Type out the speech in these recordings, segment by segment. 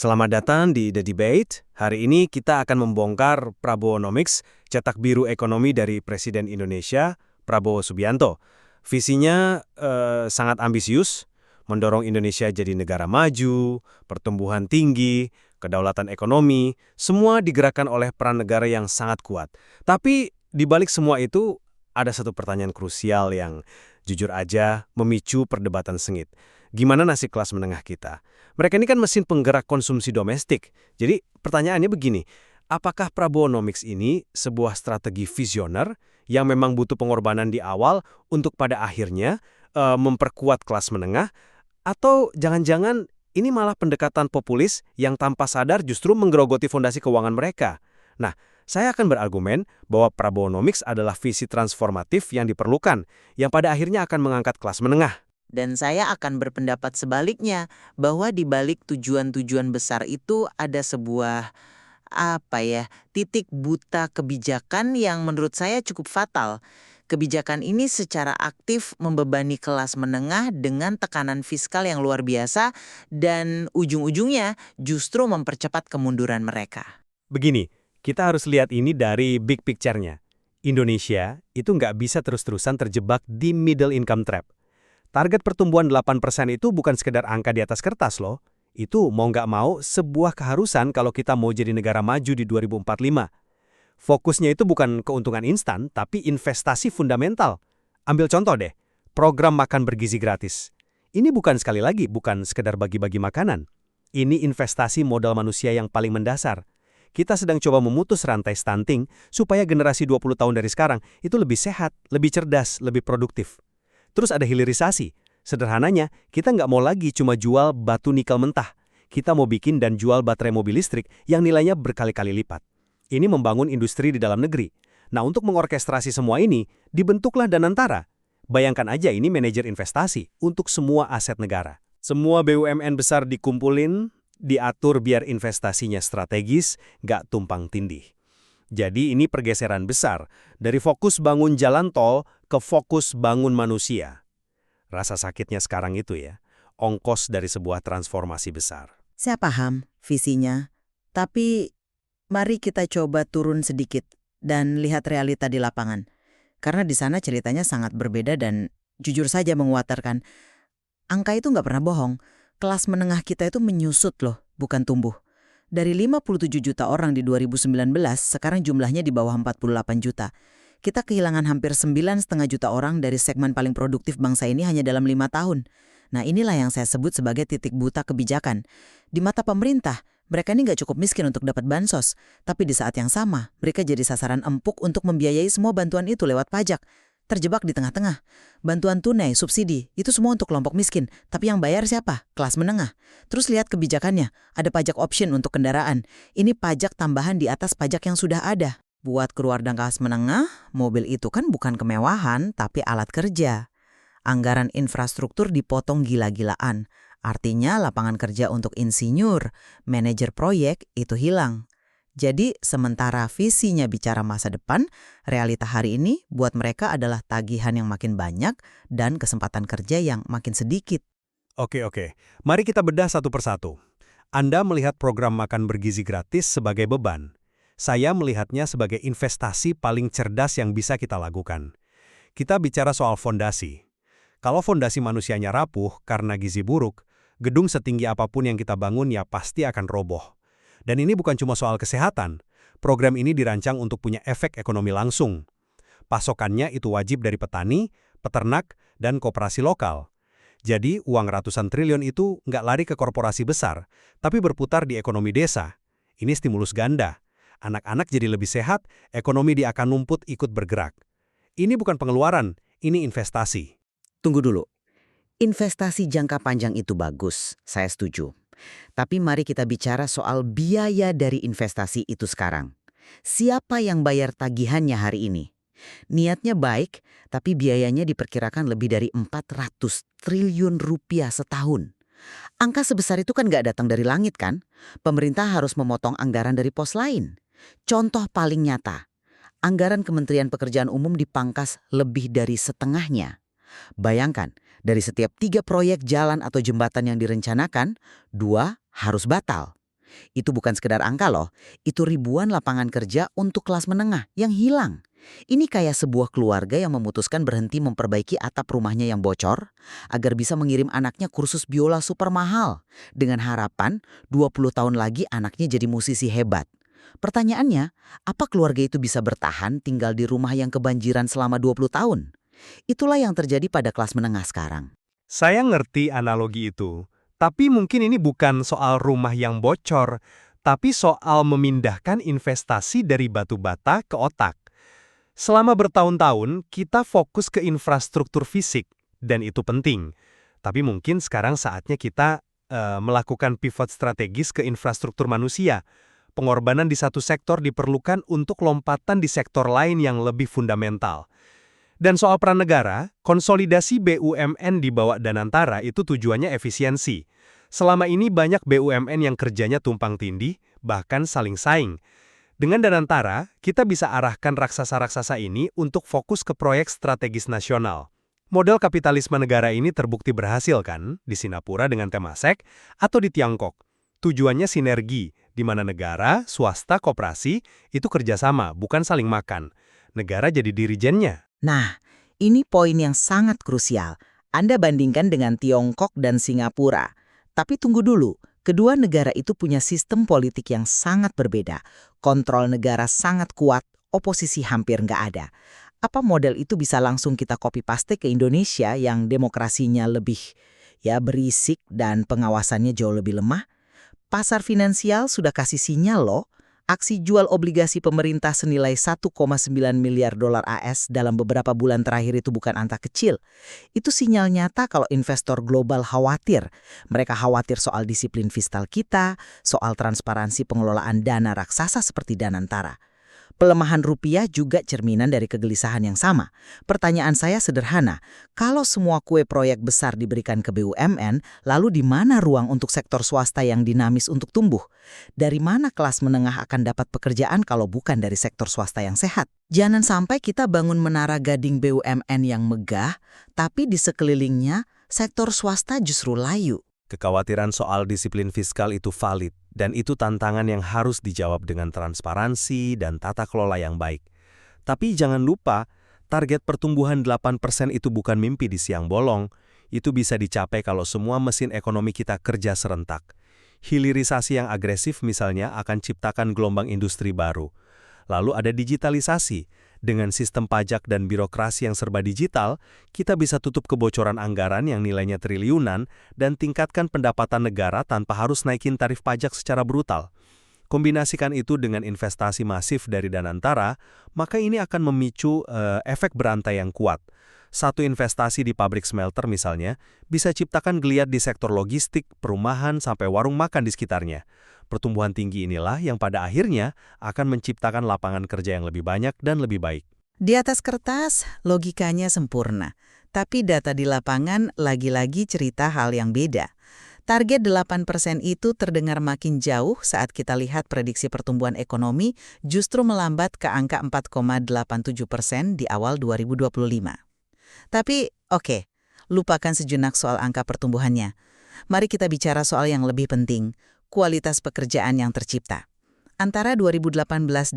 Selamat datang di The Debate. Hari ini kita akan membongkar Prabowonomics, cetak biru ekonomi dari Presiden Indonesia, Prabowo Subianto. Visinya sangat ambisius, mendorong Indonesia jadi negara maju, pertumbuhan tinggi, kedaulatan ekonomi, semua digerakkan oleh peran negara yang sangat kuat. Tapi di balik semua itu, ada satu pertanyaan krusial yang jujur aja memicu perdebatan sengit. Gimana nasib kelas menengah kita? Mereka ini kan mesin penggerak konsumsi domestik. Jadi pertanyaannya begini, apakah Prabowonomics ini sebuah strategi visioner yang memang butuh pengorbanan di awal untuk pada akhirnya memperkuat kelas menengah? Atau jangan-jangan ini malah pendekatan populis yang tanpa sadar justru menggerogoti fondasi keuangan mereka? Nah, saya akan berargumen bahwa Prabowonomics adalah visi transformatif yang diperlukan, yang pada akhirnya akan mengangkat kelas menengah. Dan saya akan berpendapat sebaliknya, bahwa di balik tujuan-tujuan besar itu ada sebuah titik buta kebijakan yang menurut saya cukup fatal. Kebijakan ini secara aktif membebani kelas menengah dengan tekanan fiskal yang luar biasa dan ujung-ujungnya justru mempercepat kemunduran mereka. Begini, kita harus lihat ini dari big picture-nya. Indonesia itu nggak bisa terus-terusan terjebak di middle income trap. Target pertumbuhan 8% itu bukan sekedar angka di atas kertas loh. Itu mau nggak mau sebuah keharusan kalau kita mau jadi negara maju di 2045. Fokusnya itu bukan keuntungan instan, tapi investasi fundamental. Ambil contoh deh, program makan bergizi gratis. Ini bukan sekali lagi, bukan sekedar bagi-bagi makanan. Ini investasi modal manusia yang paling mendasar. Kita sedang coba memutus rantai stunting supaya generasi 20 tahun dari sekarang itu lebih sehat, lebih cerdas, lebih produktif. Terus ada hilirisasi. Sederhananya, kita nggak mau lagi cuma jual batu nikel mentah. Kita mau bikin dan jual baterai mobil listrik yang nilainya berkali-kali lipat. Ini membangun industri di dalam negeri. Nah, untuk mengorkestrasi semua ini, dibentuklah Danantara. Bayangkan aja ini manajer investasi untuk semua aset negara. Semua BUMN besar dikumpulin, diatur biar investasinya strategis, nggak tumpang tindih. Jadi ini pergeseran besar, dari fokus bangun jalan tol ke fokus bangun manusia. Rasa sakitnya sekarang itu ya, ongkos dari sebuah transformasi besar. Saya paham visinya, tapi mari kita coba turun sedikit dan lihat realita di lapangan. Karena di sana ceritanya sangat berbeda dan jujur saja menguatkan. Angka itu nggak pernah bohong. Kelas menengah kita itu menyusut loh, bukan tumbuh. Dari 57 juta orang di 2019, sekarang jumlahnya di bawah 48 juta. Kita kehilangan hampir 9,5 juta orang dari segmen paling produktif bangsa ini hanya dalam 5 tahun. Nah, inilah yang saya sebut sebagai titik buta kebijakan. Di mata pemerintah, mereka ini nggak cukup miskin untuk dapat bansos. Tapi di saat yang sama, mereka jadi sasaran empuk untuk membiayai semua bantuan itu lewat pajak. Terjebak di tengah-tengah. Bantuan tunai, subsidi, itu semua untuk kelompok miskin. Tapi yang bayar siapa? Kelas menengah. Terus lihat kebijakannya. Ada pajak option untuk kendaraan. Ini pajak tambahan di atas pajak yang sudah ada. Buat keluarga kelas menengah, mobil itu kan bukan kemewahan, tapi alat kerja. Anggaran infrastruktur dipotong gila-gilaan. Artinya lapangan kerja untuk insinyur, manajer proyek itu hilang. Jadi sementara visinya bicara masa depan, realita hari ini buat mereka adalah tagihan yang makin banyak dan kesempatan kerja yang makin sedikit. Oke. Mari kita bedah satu persatu. Anda melihat program makan bergizi gratis sebagai beban. Saya melihatnya sebagai investasi paling cerdas yang bisa kita lakukan. Kita bicara soal fondasi. Kalau fondasi manusianya rapuh karena gizi buruk, gedung setinggi apapun yang kita bangun ya pasti akan roboh. Dan ini bukan cuma soal kesehatan. Program ini dirancang untuk punya efek ekonomi langsung. Pasokannya itu wajib dari petani, peternak, dan koperasi lokal. Jadi uang ratusan triliun itu nggak lari ke korporasi besar, tapi berputar di ekonomi desa. Ini stimulus ganda. Anak-anak jadi lebih sehat, ekonomi di akar rumput ikut bergerak. Ini bukan pengeluaran, ini investasi. Tunggu dulu. Investasi jangka panjang itu bagus, saya setuju. Tapi mari kita bicara soal biaya dari investasi itu sekarang. Siapa yang bayar tagihannya hari ini? Niatnya baik, tapi biayanya diperkirakan lebih dari 400 triliun rupiah setahun. Angka sebesar itu kan nggak datang dari langit kan? Pemerintah harus memotong anggaran dari pos lain. Contoh paling nyata, anggaran Kementerian Pekerjaan Umum dipangkas lebih dari setengahnya. Bayangkan, dari setiap 3 proyek jalan atau jembatan yang direncanakan, 2 harus batal. Itu bukan sekedar angka loh, itu ribuan lapangan kerja untuk kelas menengah yang hilang. Ini kayak sebuah keluarga yang memutuskan berhenti memperbaiki atap rumahnya yang bocor agar bisa mengirim anaknya kursus biola super mahal dengan harapan 20 tahun lagi anaknya jadi musisi hebat. Pertanyaannya, apa keluarga itu bisa bertahan tinggal di rumah yang kebanjiran selama 20 tahun? Itulah yang terjadi pada kelas menengah sekarang. Saya ngerti analogi itu, tapi mungkin ini bukan soal rumah yang bocor, tapi soal memindahkan investasi dari batu bata ke otak. Selama bertahun-tahun, kita fokus ke infrastruktur fisik, dan itu penting. Tapi mungkin sekarang saatnya kita melakukan pivot strategis ke infrastruktur manusia. Pengorbanan di satu sektor diperlukan untuk lompatan di sektor lain yang lebih fundamental. Dan soal peran negara, konsolidasi BUMN di bawah Danantara itu tujuannya efisiensi. Selama ini banyak BUMN yang kerjanya tumpang tindih, bahkan saling saing. Dengan Danantara, kita bisa arahkan raksasa-raksasa ini untuk fokus ke proyek strategis nasional. Model kapitalisme negara ini terbukti berhasil kan, di Singapura dengan Temasek, atau di Tiongkok. Tujuannya sinergi, di mana negara, swasta, koperasi, itu kerjasama, bukan saling makan. Negara jadi dirijennya. Nah, ini poin yang sangat krusial. Anda bandingkan dengan Tiongkok dan Singapura. Tapi tunggu dulu, kedua negara itu punya sistem politik yang sangat berbeda. Kontrol negara sangat kuat, oposisi hampir nggak ada. Apa model itu bisa langsung kita copy-paste ke Indonesia yang demokrasinya lebih berisik dan pengawasannya jauh lebih lemah? Pasar finansial sudah kasih sinyal loh. Aksi jual obligasi pemerintah senilai 1,9 miliar dolar AS dalam beberapa bulan terakhir itu bukan angka kecil. Itu sinyal nyata kalau investor global khawatir. Mereka khawatir soal disiplin fiskal kita, soal transparansi pengelolaan dana raksasa seperti Danantara. Pelemahan rupiah juga cerminan dari kegelisahan yang sama. Pertanyaan saya sederhana, kalau semua kue proyek besar diberikan ke BUMN, lalu di mana ruang untuk sektor swasta yang dinamis untuk tumbuh? Dari mana kelas menengah akan dapat pekerjaan kalau bukan dari sektor swasta yang sehat? Jangan sampai kita bangun menara gading BUMN yang megah, tapi di sekelilingnya sektor swasta justru layu. Kekhawatiran soal disiplin fiskal itu valid, dan itu tantangan yang harus dijawab dengan transparansi dan tata kelola yang baik. Tapi jangan lupa, target pertumbuhan 8% itu bukan mimpi di siang bolong. Itu bisa dicapai kalau semua mesin ekonomi kita kerja serentak. Hilirisasi yang agresif misalnya akan ciptakan gelombang industri baru. Lalu ada digitalisasi. Dengan sistem pajak dan birokrasi yang serba digital, kita bisa tutup kebocoran anggaran yang nilainya triliunan dan tingkatkan pendapatan negara tanpa harus naikin tarif pajak secara brutal. Kombinasikan itu dengan investasi masif dari Danantara, maka ini akan memicu efek berantai yang kuat. Satu investasi di pabrik smelter misalnya, bisa ciptakan geliat di sektor logistik, perumahan, sampai warung makan di sekitarnya. Pertumbuhan tinggi inilah yang pada akhirnya akan menciptakan lapangan kerja yang lebih banyak dan lebih baik. Di atas kertas, logikanya sempurna. Tapi data di lapangan lagi-lagi cerita hal yang beda. Target 8% itu terdengar makin jauh saat kita lihat prediksi pertumbuhan ekonomi justru melambat ke angka 4,87% di awal 2025. Tapi, oke, lupakan sejenak soal angka pertumbuhannya. Mari kita bicara soal yang lebih penting, kualitas pekerjaan yang tercipta. Antara 2018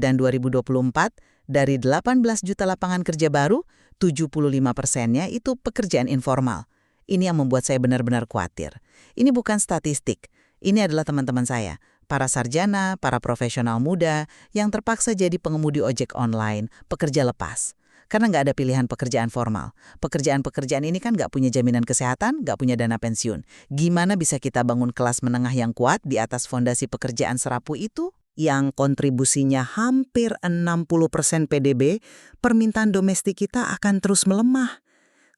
dan 2024, dari 18 juta lapangan kerja baru, 75%-nya itu pekerjaan informal. Ini yang membuat saya benar-benar khawatir. Ini bukan statistik. Ini adalah teman-teman saya, para sarjana, para profesional muda yang terpaksa jadi pengemudi ojek online, pekerja lepas. Karena nggak ada pilihan pekerjaan formal. Pekerjaan-pekerjaan ini kan nggak punya jaminan kesehatan, nggak punya dana pensiun. Gimana bisa kita bangun kelas menengah yang kuat di atas fondasi pekerjaan serapu itu? Yang kontribusinya hampir 60% PDB, permintaan domestik kita akan terus melemah.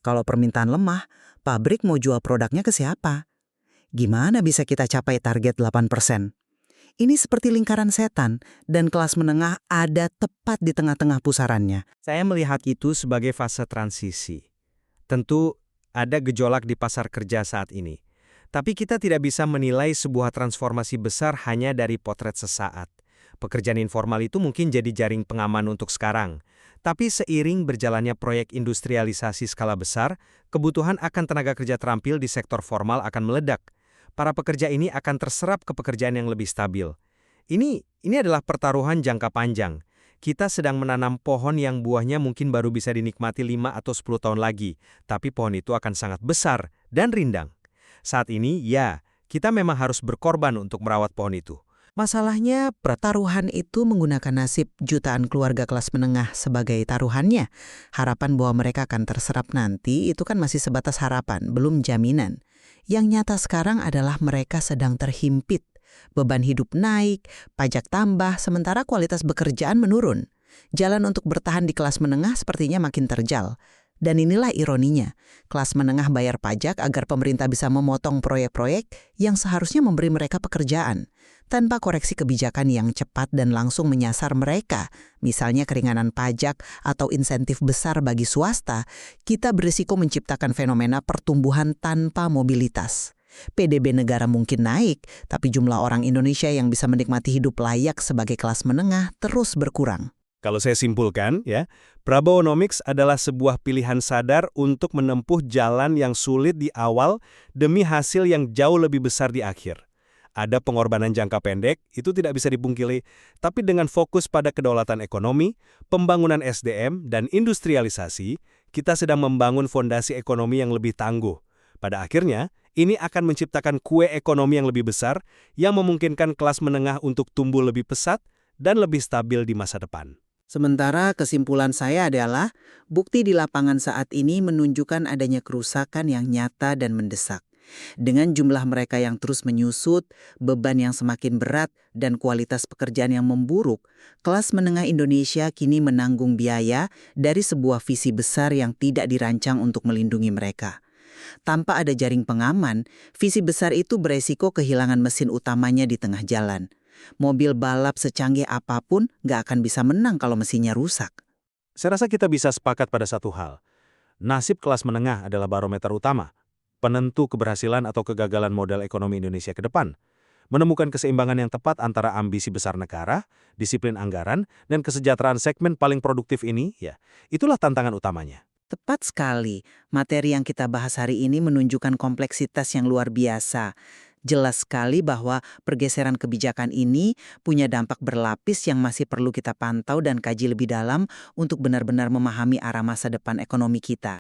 Kalau permintaan lemah, pabrik mau jual produknya ke siapa? Gimana bisa kita capai target 8%? Ini seperti lingkaran setan, dan kelas menengah ada tepat di tengah-tengah pusarannya. Saya melihat itu sebagai fase transisi. Tentu ada gejolak di pasar kerja saat ini. Tapi kita tidak bisa menilai sebuah transformasi besar hanya dari potret sesaat. Pekerjaan informal itu mungkin jadi jaring pengaman untuk sekarang. Tapi seiring berjalannya proyek industrialisasi skala besar, kebutuhan akan tenaga kerja terampil di sektor formal akan meledak. para pekerja ini akan terserap ke pekerjaan yang lebih stabil. Ini adalah pertaruhan jangka panjang. Kita sedang menanam pohon yang buahnya mungkin baru bisa dinikmati 5 atau 10 tahun lagi, tapi pohon itu akan sangat besar dan rindang. Saat ini, ya, kita memang harus berkorban untuk merawat pohon itu. Masalahnya, pertaruhan itu menggunakan nasib jutaan keluarga kelas menengah sebagai taruhannya. Harapan bahwa mereka akan terserap nanti itu kan masih sebatas harapan, belum jaminan. Yang nyata sekarang adalah mereka sedang terhimpit. Beban hidup naik, pajak tambah, sementara kualitas bekerjaan menurun. Jalan untuk bertahan di kelas menengah sepertinya makin terjal. Dan inilah ironinya, kelas menengah bayar pajak agar pemerintah bisa memotong proyek-proyek yang seharusnya memberi mereka pekerjaan. Tanpa koreksi kebijakan yang cepat dan langsung menyasar mereka, misalnya keringanan pajak atau insentif besar bagi swasta, kita berisiko menciptakan fenomena pertumbuhan tanpa mobilitas. PDB negara mungkin naik, tapi jumlah orang Indonesia yang bisa menikmati hidup layak sebagai kelas menengah terus berkurang. Kalau saya simpulkan, ya, Prabowonomics adalah sebuah pilihan sadar untuk menempuh jalan yang sulit di awal demi hasil yang jauh lebih besar di akhir. Ada pengorbanan jangka pendek, itu tidak bisa dipungkiri, tapi dengan fokus pada kedaulatan ekonomi, pembangunan SDM, dan industrialisasi, kita sedang membangun fondasi ekonomi yang lebih tangguh. Pada akhirnya, ini akan menciptakan kue ekonomi yang lebih besar yang memungkinkan kelas menengah untuk tumbuh lebih pesat dan lebih stabil di masa depan. Sementara kesimpulan saya adalah, bukti di lapangan saat ini menunjukkan adanya kerusakan yang nyata dan mendesak. Dengan jumlah mereka yang terus menyusut, beban yang semakin berat, dan kualitas pekerjaan yang memburuk, kelas menengah Indonesia kini menanggung biaya dari sebuah visi besar yang tidak dirancang untuk melindungi mereka. Tanpa ada jaring pengaman, visi besar itu beresiko kehilangan mesin utamanya di tengah jalan. Mobil balap secanggih apapun nggak akan bisa menang kalau mesinnya rusak. Saya rasa kita bisa sepakat pada satu hal. Nasib kelas menengah adalah barometer utama, penentu keberhasilan atau kegagalan model ekonomi Indonesia ke depan. Menemukan keseimbangan yang tepat antara ambisi besar negara, disiplin anggaran, dan kesejahteraan segmen paling produktif ini, ya, itulah tantangan utamanya. Tepat sekali, materi yang kita bahas hari ini menunjukkan kompleksitas yang luar biasa. Jelas sekali bahwa pergeseran kebijakan ini punya dampak berlapis yang masih perlu kita pantau dan kaji lebih dalam untuk benar-benar memahami arah masa depan ekonomi kita.